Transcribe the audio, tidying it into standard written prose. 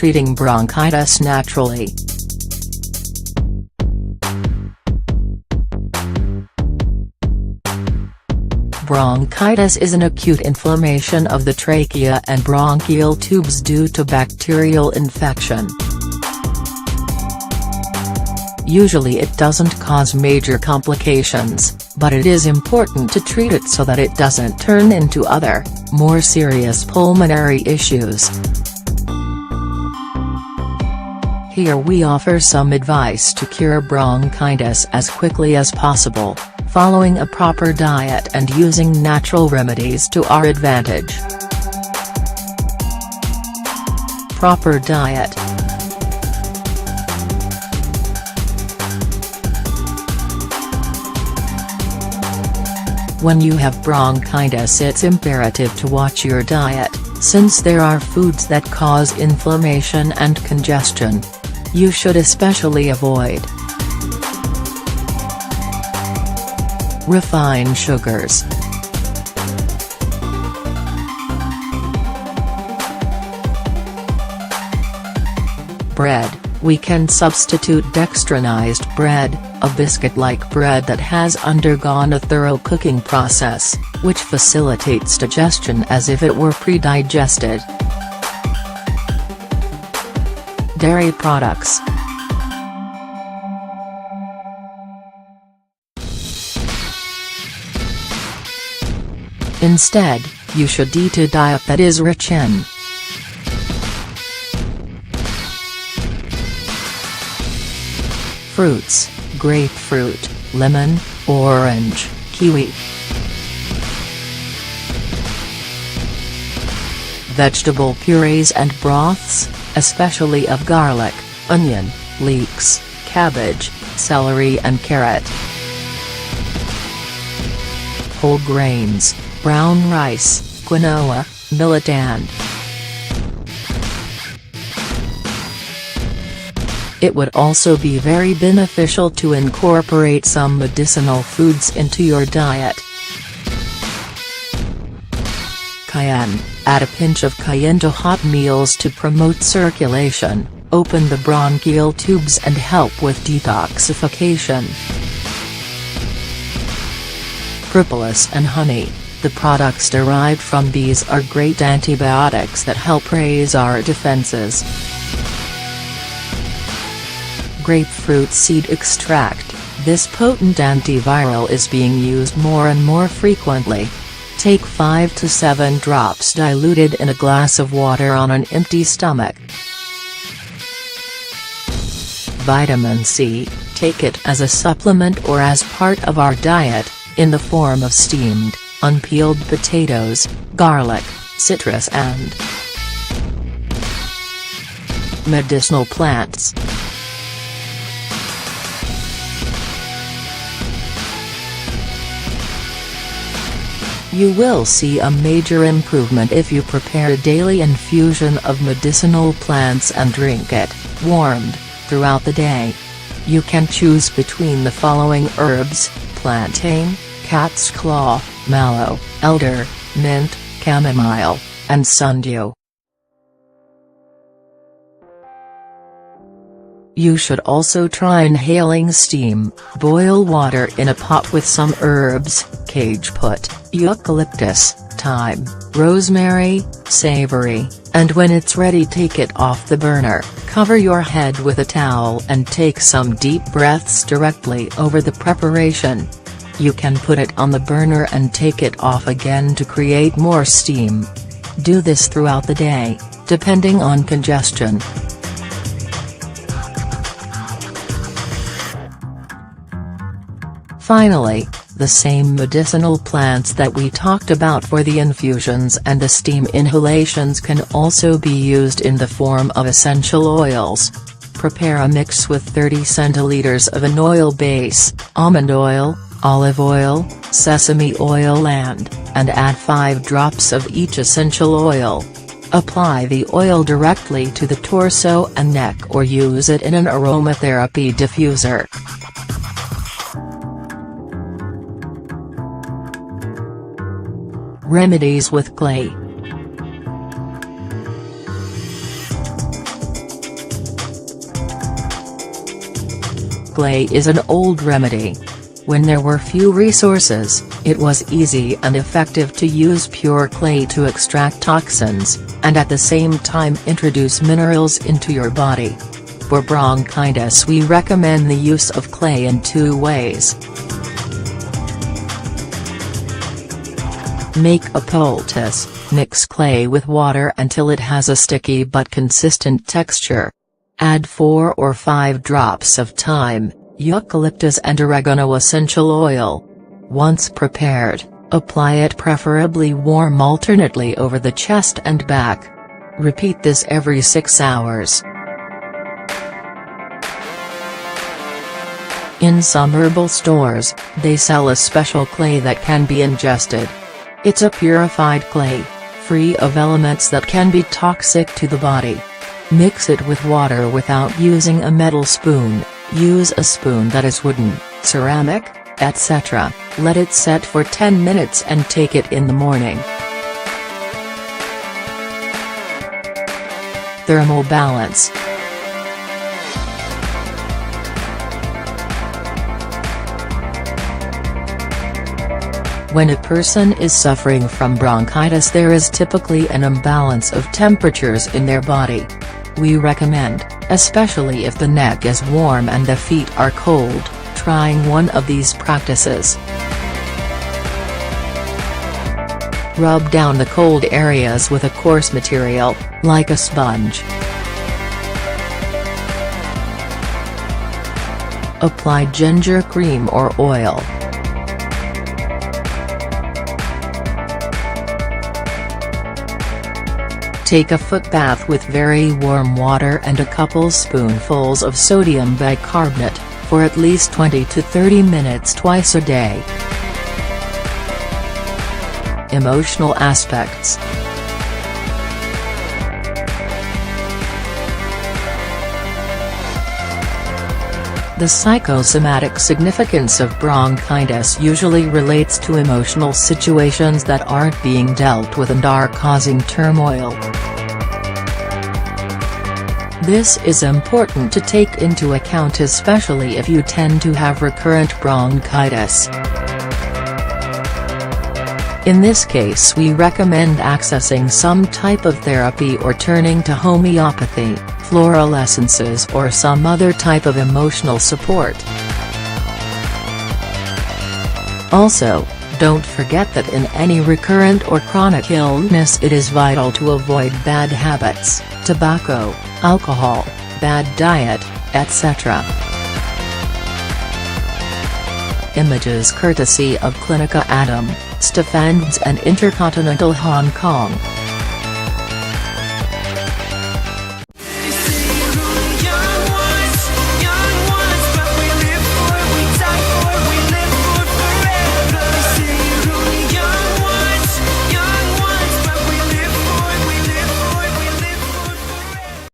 treating bronchitis naturally. Bronchitis is an acute inflammation of the trachea and bronchial tubes due to bacterial infection. Usually it doesn't cause major complications, but it is important to treat it so that it doesn't turn into other, more serious pulmonary issues. Here we offer some advice to cure bronchitis as quickly as possible, following a proper diet and using natural remedies to our advantage. Proper diet. When you have bronchitis, it's imperative to watch your diet, since there are foods that cause inflammation and congestion. You should especially avoid refined sugars, bread. We can substitute dextrinized bread, a biscuit-like bread that has undergone a thorough cooking process, which facilitates digestion as if it were pre-digested. Dairy products. Instead, you should eat a diet that is rich in fruits, grapefruit, lemon, orange, kiwi. Vegetable purees and broths, especially of garlic, onion, leeks, cabbage, celery and carrot. Whole grains, brown rice, quinoa, millet and it would also be very beneficial to incorporate some medicinal foods into your diet. Cayenne. Add a pinch of cayenne to hot meals to promote circulation, open the bronchial tubes and help with detoxification. Propolis and honey. The products derived from these are great antibiotics that help raise our defenses. Grapefruit seed extract. This potent antiviral is being used more and more frequently. Take 5 to 7 drops diluted in a glass of water on an empty stomach. Vitamin C. Take it as a supplement or as part of our diet, in the form of steamed, unpeeled potatoes, garlic, citrus and medicinal plants. You will see a major improvement if you prepare a daily infusion of medicinal plants and drink it, warmed, throughout the day. You can choose between the following herbs: plantain, cat's claw, mallow, elder, mint, chamomile, and sundew. You should also try inhaling steam. Boil water in a pot with some herbs: cageput, eucalyptus, thyme, rosemary, savory, and when it's ready take it off the burner, cover your head with a towel and take some deep breaths directly over the preparation. You can put it on the burner and take it off again to create more steam. Do this throughout the day, depending on congestion. Finally, the same medicinal plants that we talked about for the infusions and the steam inhalations can also be used in the form of essential oils. Prepare a mix with 30 centiliters of an oil base, almond oil, olive oil, sesame oil and add 5 drops of each essential oil. Apply the oil directly to the torso and neck or use it in an aromatherapy diffuser. Remedies with clay. clay is an old remedy. When there were few resources, it was easy and effective to use pure clay to extract toxins, and at the same time introduce minerals into your body. For bronchitis we recommend the use of clay in 2 ways. Make a poultice. Mix clay with water until it has a sticky but consistent texture. Add 4 or 5 drops of thyme, eucalyptus and oregano essential oil. Once prepared, apply it preferably warm alternately over the chest and back. Repeat this every 6 hours. In some herbal stores, they sell a special clay that can be ingested. It's a purified clay, free of elements that can be toxic to the body. Mix it with water without using a metal spoon, use a spoon that is wooden, ceramic, etc. Let it set for 10 minutes and take it in the morning. Thermal balance. When a person is suffering from bronchitis, there is typically an imbalance of temperatures in their body. We recommend, especially if the neck is warm and the feet are cold, trying one of these practices. Rub down the cold areas with a coarse material, like a sponge. Apply ginger cream or oil. Take a foot bath with very warm water and a couple spoonfuls of sodium bicarbonate, for at least 20 to 30 minutes twice a day. Emotional aspects. The psychosomatic significance of bronchitis usually relates to emotional situations that aren't being dealt with and are causing turmoil. This is important to take into account, especially if you tend to have recurrent bronchitis. In this case we recommend accessing some type of therapy or turning to homeopathy, floral essences or some other type of emotional support. Also, don't forget that in any recurrent or chronic illness it is vital to avoid bad habits, tobacco, alcohol, bad diet, etc. Images courtesy of Clinica Adam, Stephens and Intercontinental Hong Kong.